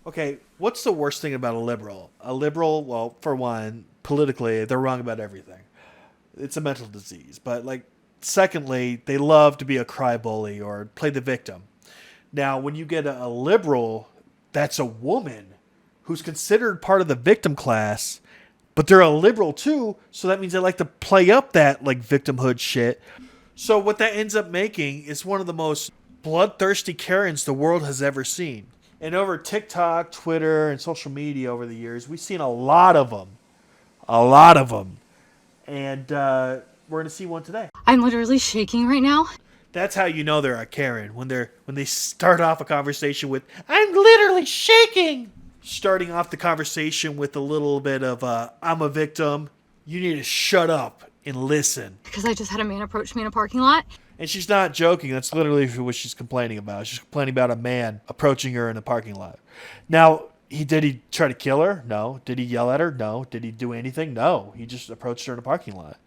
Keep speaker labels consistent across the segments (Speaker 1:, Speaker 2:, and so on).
Speaker 1: Okay, what's the worst thing about a liberal? A liberal, well, for one, politically, they're wrong about everything. It's a mental disease. But, like, secondly, they love to be a crybaby or play the victim. Now, when you get a liberal that's a woman who's considered part of the victim class, but they're a liberal too, so that means they like to play up that, like, victimhood shit. So what that ends up making is one of the most bloodthirsty Karens the world has ever seen. And over TikTok, Twitter, and social media over the years, we've seen a lot of them. A lot of them. And we're going to see one today.
Speaker 2: I'm literally shaking right now.
Speaker 1: That's how you know they're a Karen. When they start off a conversation with, "I'm literally shaking." Starting off the conversation with a little bit of, "I'm a victim. You need to shut up and listen."
Speaker 2: Because I just had a man approach me in a parking lot.
Speaker 1: And she's not joking. That's literally what she's complaining about. She's complaining about a man approaching her in a parking lot. Now, did he try to kill her? No. Did he yell at her? No. Did he do anything? No. He just approached her in a parking lot.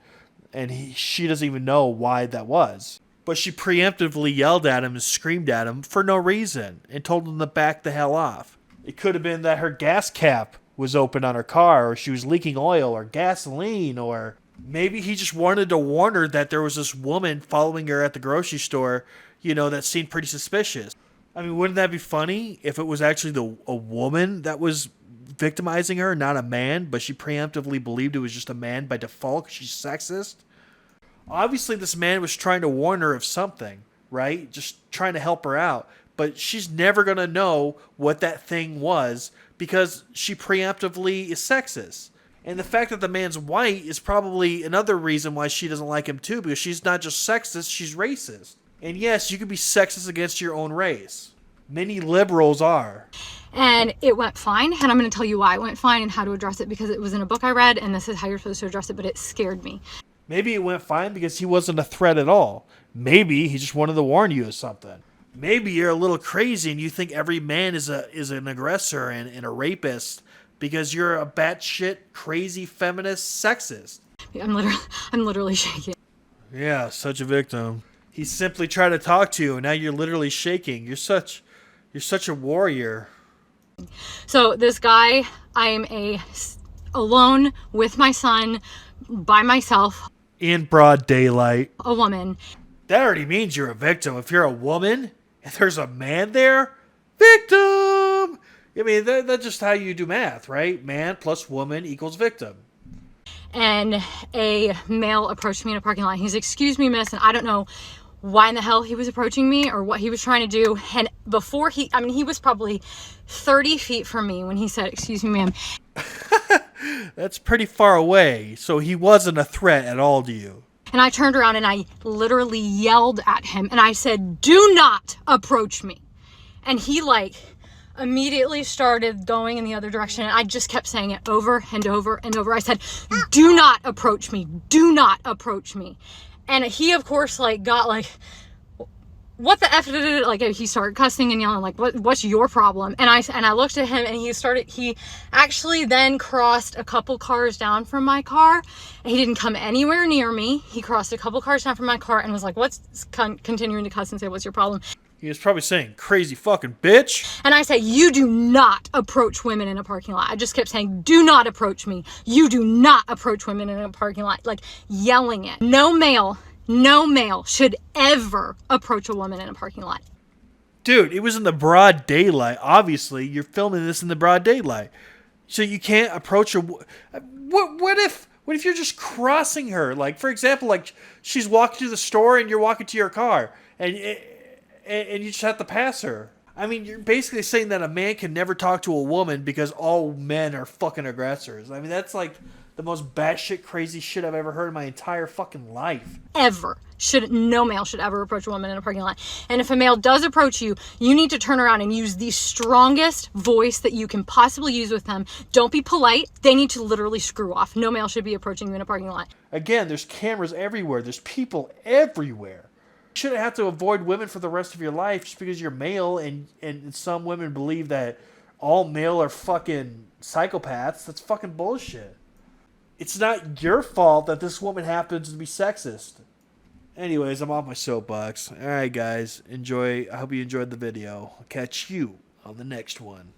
Speaker 1: And she doesn't even know why that was. But she preemptively yelled at him and screamed at him for no reason and told him to back the hell off. It could have been that her gas cap was open on her car, or she was leaking oil or gasoline, or maybe he just wanted to warn her that there was this woman following her at the grocery store, that seemed pretty suspicious. I mean, wouldn't that be funny if it was actually a woman that was victimizing her, not a man, but she preemptively believed it was just a man by default because she's sexist? Obviously, this man was trying to warn her of something, right? Just trying to help her out. But she's never going to know what that thing was because she preemptively is sexist. And the fact that the man's white is probably another reason why she doesn't like him too, because she's not just sexist, she's racist. And yes, you can be sexist against your own race. Many liberals are.
Speaker 2: And it went fine, and I'm going to tell you why it went fine and how to address it, because it was in a book I read, and this is how you're supposed to address it, but it scared me.
Speaker 1: Maybe it went fine because he wasn't a threat at all. Maybe he just wanted to warn you of something. Maybe you're a little crazy and you think every man is an aggressor and a rapist because you're a batshit crazy feminist sexist.
Speaker 2: I'm literally shaking.
Speaker 1: Yeah, such a victim. He simply tried to talk to you and now you're literally shaking. You're such a warrior.
Speaker 2: So this guy, I am alone with my son by myself.
Speaker 1: In broad daylight.
Speaker 2: A woman.
Speaker 1: That already means you're a victim. If you're a woman and there's a man there, victim. I mean, that's just how you do math, right? Man plus woman equals victim.
Speaker 2: And a male approached me in a parking lot. He's, "Excuse me, miss," and I don't know why in the hell he was approaching me or what he was trying to do. And before he was probably 30 feet from me when he said, "Excuse me, ma'am."
Speaker 1: That's pretty far away, so he wasn't a threat at all to you.
Speaker 2: And I turned around and I literally yelled at him and I said, "Do not approach me." And he immediately started going in the other direction. And I just kept saying it over and over and over. I said, "Do not approach me. Do not approach me." And he, of course, got "What the F?" He started cussing and yelling, what's your problem? And I looked at him and he actually then crossed a couple cars down from my car. And he didn't come anywhere near me. He crossed a couple cars down from my car and was continuing to cuss and say, "What's your problem?"
Speaker 1: He was probably saying, "Crazy fucking bitch."
Speaker 2: And I said, "You do not approach women in a parking lot." I just kept saying, "Do not approach me. You do not approach women in a parking lot." Yelling it. No male should ever approach a woman in a parking lot.
Speaker 1: Dude, it was in the broad daylight. Obviously, you're filming this in the broad daylight. So you can't approach her. What if you're just crossing her? For example, she's walking to the store and you're walking to your car and you just have to pass her. I mean, you're basically saying that a man can never talk to a woman because all men are fucking aggressors. I mean, that's the most batshit crazy shit I've ever heard in my entire fucking life.
Speaker 2: No male should ever approach a woman in a parking lot. And if a male does approach you, you need to turn around and use the strongest voice that you can possibly use with them. Don't be polite. They need to literally screw off. No male should be approaching you in a parking lot.
Speaker 1: Again, there's cameras everywhere. There's people everywhere. You shouldn't have to avoid women for the rest of your life just because you're male and some women believe that all male are fucking psychopaths. That's fucking bullshit. It's not your fault that this woman happens to be sexist. Anyways, I'm off my soapbox. Alright guys, enjoy. I hope you enjoyed the video. I'll catch you on the next one.